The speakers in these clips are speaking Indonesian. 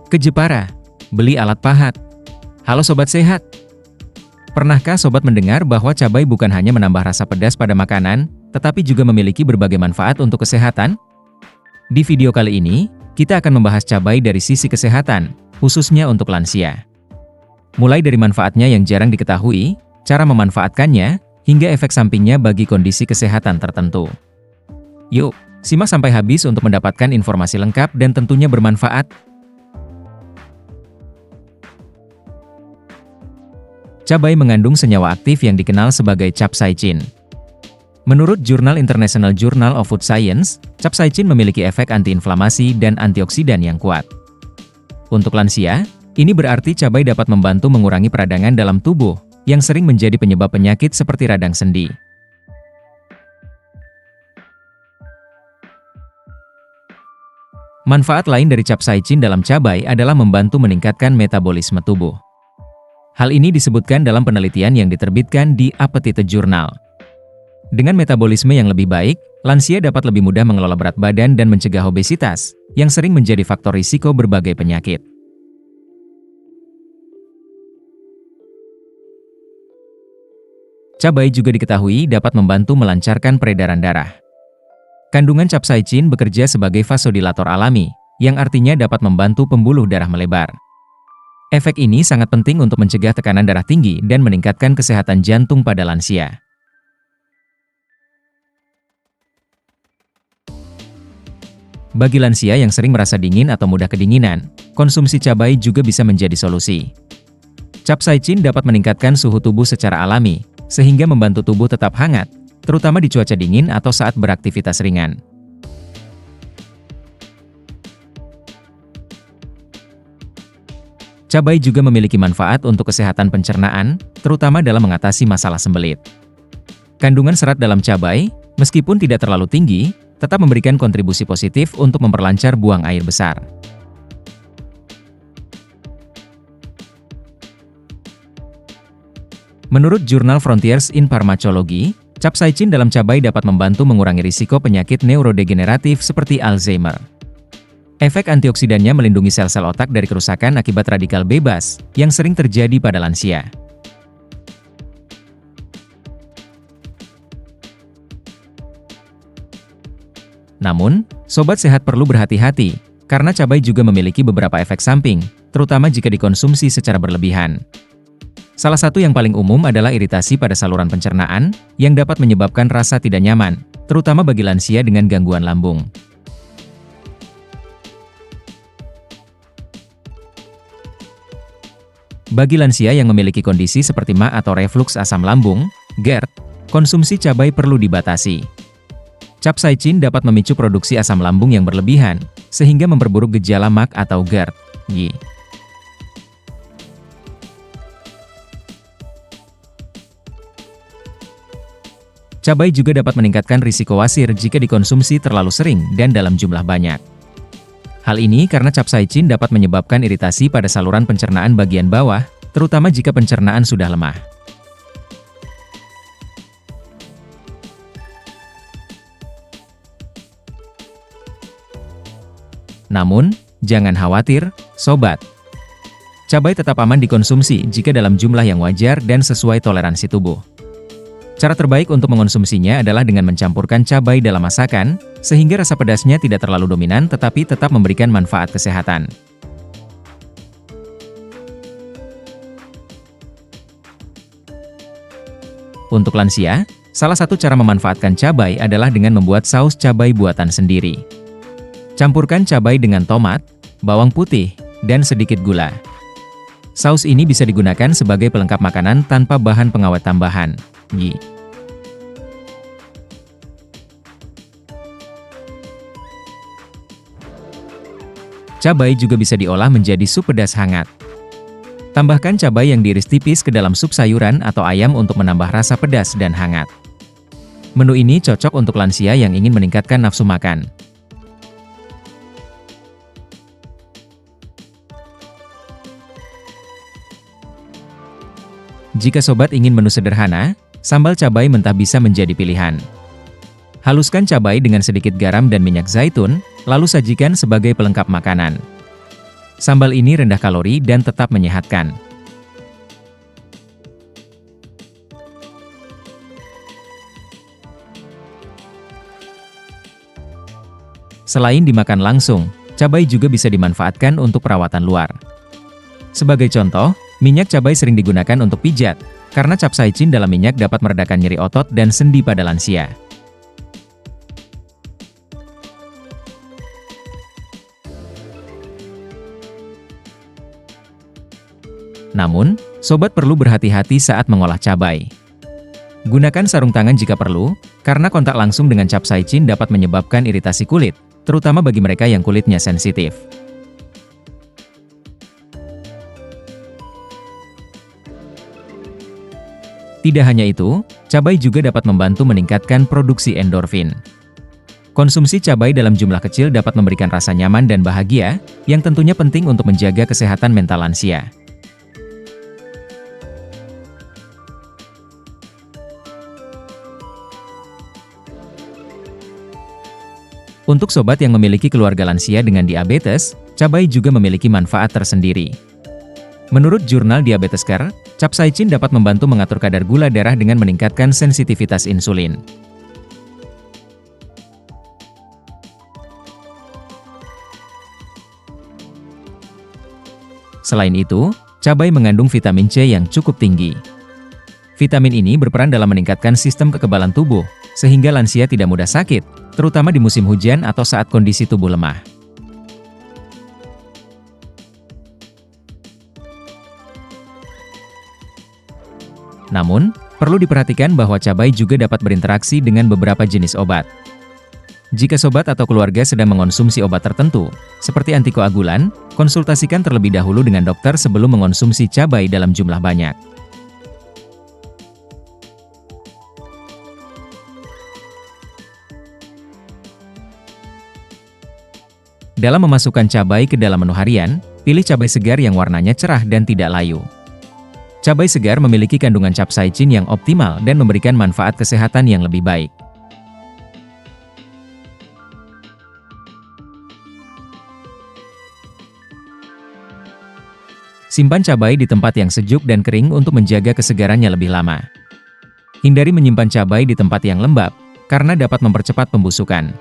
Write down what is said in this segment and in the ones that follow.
Ke Jepara, beli alat pahat. Halo Sobat Sehat. Pernahkah Sobat mendengar bahwa cabai bukan hanya menambah rasa pedas pada makanan, tetapi juga memiliki berbagai manfaat untuk kesehatan? Di video kali ini, kita akan membahas cabai dari sisi kesehatan, khususnya untuk lansia. Mulai dari manfaatnya yang jarang diketahui, cara memanfaatkannya, hingga efek sampingnya bagi kondisi kesehatan tertentu. Yuk, simak sampai habis untuk mendapatkan informasi lengkap dan tentunya bermanfaat. Cabai mengandung senyawa aktif yang dikenal sebagai capsaicin. Menurut Jurnal International Journal of Food Science, capsaicin memiliki efek antiinflamasi dan antioksidan yang kuat. Untuk lansia, ini berarti cabai dapat membantu mengurangi peradangan dalam tubuh, yang sering menjadi penyebab penyakit seperti radang sendi. Manfaat lain dari capsaicin dalam cabai adalah membantu meningkatkan metabolisme tubuh. Hal ini disebutkan dalam penelitian yang diterbitkan di Appetite Journal. Dengan metabolisme yang lebih baik, lansia dapat lebih mudah mengelola berat badan dan mencegah obesitas, yang sering menjadi faktor risiko berbagai penyakit. Cabai juga diketahui dapat membantu melancarkan peredaran darah. Kandungan capsaicin bekerja sebagai vasodilator alami, yang artinya dapat membantu pembuluh darah melebar. Efek ini sangat penting untuk mencegah tekanan darah tinggi dan meningkatkan kesehatan jantung pada lansia. Bagi lansia yang sering merasa dingin atau mudah kedinginan, konsumsi cabai juga bisa menjadi solusi. Capsaicin dapat meningkatkan suhu tubuh secara alami, sehingga membantu tubuh tetap hangat, terutama di cuaca dingin atau saat beraktivitas ringan. Cabai juga memiliki manfaat untuk kesehatan pencernaan, terutama dalam mengatasi masalah sembelit. Kandungan serat dalam cabai, meskipun tidak terlalu tinggi, tetap memberikan kontribusi positif untuk memperlancar buang air besar. Menurut jurnal Frontiers in Pharmacology, capsaicin dalam cabai dapat membantu mengurangi risiko penyakit neurodegeneratif seperti Alzheimer. Efek antioksidannya melindungi sel-sel otak dari kerusakan akibat radikal bebas, yang sering terjadi pada lansia. Namun, Sobat Sehat perlu berhati-hati, karena cabai juga memiliki beberapa efek samping, terutama jika dikonsumsi secara berlebihan. Salah satu yang paling umum adalah iritasi pada saluran pencernaan, yang dapat menyebabkan rasa tidak nyaman, terutama bagi lansia dengan gangguan lambung. Bagi lansia yang memiliki kondisi seperti MA atau refluks asam lambung, GERD, konsumsi cabai perlu dibatasi. Capsaicin dapat memicu produksi asam lambung yang berlebihan, sehingga memperburuk gejala MA atau GERD. Cabai juga dapat meningkatkan risiko wasir jika dikonsumsi terlalu sering dan dalam jumlah banyak. Hal ini karena capsaicin dapat menyebabkan iritasi pada saluran pencernaan bagian bawah, terutama jika pencernaan sudah lemah. Namun, jangan khawatir, Sobat. Cabai tetap aman dikonsumsi jika dalam jumlah yang wajar dan sesuai toleransi tubuh. Cara terbaik untuk mengonsumsinya adalah dengan mencampurkan cabai dalam masakan, sehingga rasa pedasnya tidak terlalu dominan tetapi tetap memberikan manfaat kesehatan. Untuk lansia, salah satu cara memanfaatkan cabai adalah dengan membuat saus cabai buatan sendiri. Campurkan cabai dengan tomat, bawang putih, dan sedikit gula. Saus ini bisa digunakan sebagai pelengkap makanan tanpa bahan pengawet tambahan. Cabai juga bisa diolah menjadi sup pedas hangat. Tambahkan cabai yang diiris tipis ke dalam sup sayuran atau ayam untuk menambah rasa pedas dan hangat. Menu ini cocok untuk lansia yang ingin meningkatkan nafsu makan. Jika Sobat ingin menu sederhana, sambal cabai mentah bisa menjadi pilihan. Haluskan cabai dengan sedikit garam dan minyak zaitun, lalu sajikan sebagai pelengkap makanan. Sambal ini rendah kalori dan tetap menyehatkan. Selain dimakan langsung, cabai juga bisa dimanfaatkan untuk perawatan luar. Sebagai contoh, minyak cabai sering digunakan untuk pijat, karena capsaicin dalam minyak dapat meredakan nyeri otot dan sendi pada lansia. Namun, sobat perlu berhati-hati saat mengolah cabai. Gunakan sarung tangan jika perlu, karena kontak langsung dengan capsaicin dapat menyebabkan iritasi kulit, terutama bagi mereka yang kulitnya sensitif. Tidak hanya itu, cabai juga dapat membantu meningkatkan produksi endorfin. Konsumsi cabai dalam jumlah kecil dapat memberikan rasa nyaman dan bahagia, yang tentunya penting untuk menjaga kesehatan mental lansia. Untuk sobat yang memiliki keluarga lansia dengan diabetes, cabai juga memiliki manfaat tersendiri. Menurut jurnal Diabetes Care, capsaicin dapat membantu mengatur kadar gula darah dengan meningkatkan sensitivitas insulin. Selain itu, cabai mengandung vitamin C yang cukup tinggi. Vitamin ini berperan dalam meningkatkan sistem kekebalan tubuh, sehingga lansia tidak mudah sakit, terutama di musim hujan atau saat kondisi tubuh lemah. Namun, perlu diperhatikan bahwa cabai juga dapat berinteraksi dengan beberapa jenis obat. Jika sobat atau keluarga sedang mengonsumsi obat tertentu, seperti antikoagulan, konsultasikan terlebih dahulu dengan dokter sebelum mengonsumsi cabai dalam jumlah banyak. Dalam memasukkan cabai ke dalam menu harian, pilih cabai segar yang warnanya cerah dan tidak layu. Cabai segar memiliki kandungan capsaicin yang optimal dan memberikan manfaat kesehatan yang lebih baik. Simpan cabai di tempat yang sejuk dan kering untuk menjaga kesegarannya lebih lama. Hindari menyimpan cabai di tempat yang lembab, karena dapat mempercepat pembusukan.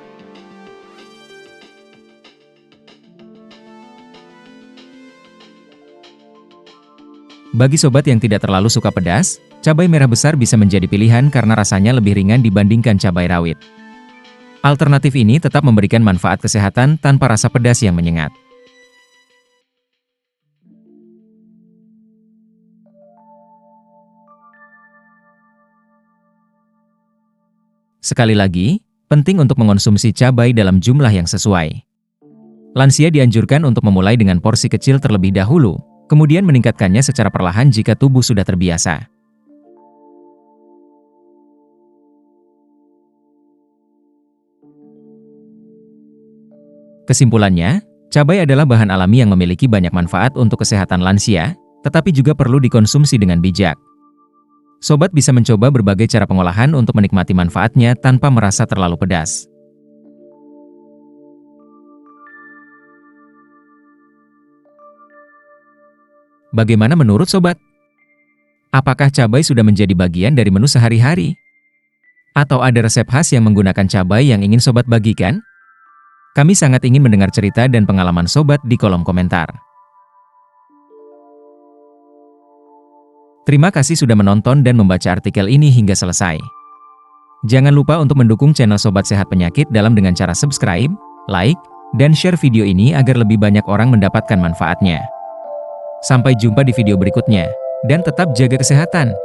Bagi sobat yang tidak terlalu suka pedas, cabai merah besar bisa menjadi pilihan karena rasanya lebih ringan dibandingkan cabai rawit. Alternatif ini tetap memberikan manfaat kesehatan tanpa rasa pedas yang menyengat. Sekali lagi, penting untuk mengonsumsi cabai dalam jumlah yang sesuai. Lansia dianjurkan untuk memulai dengan porsi kecil terlebih dahulu, kemudian meningkatkannya secara perlahan jika tubuh sudah terbiasa. Kesimpulannya, cabai adalah bahan alami yang memiliki banyak manfaat untuk kesehatan lansia, tetapi juga perlu dikonsumsi dengan bijak. Sobat bisa mencoba berbagai cara pengolahan untuk menikmati manfaatnya tanpa merasa terlalu pedas. Bagaimana menurut sobat? Apakah cabai sudah menjadi bagian dari menu sehari-hari? Atau ada resep khas yang menggunakan cabai yang ingin sobat bagikan? Kami sangat ingin mendengar cerita dan pengalaman sobat di kolom komentar. Terima kasih sudah menonton dan membaca artikel ini hingga selesai. Jangan lupa untuk mendukung channel Sobat Sehat Penyakit dalam dengan cara subscribe, like, dan share video ini agar lebih banyak orang mendapatkan manfaatnya. Sampai jumpa di video berikutnya, dan tetap jaga kesehatan.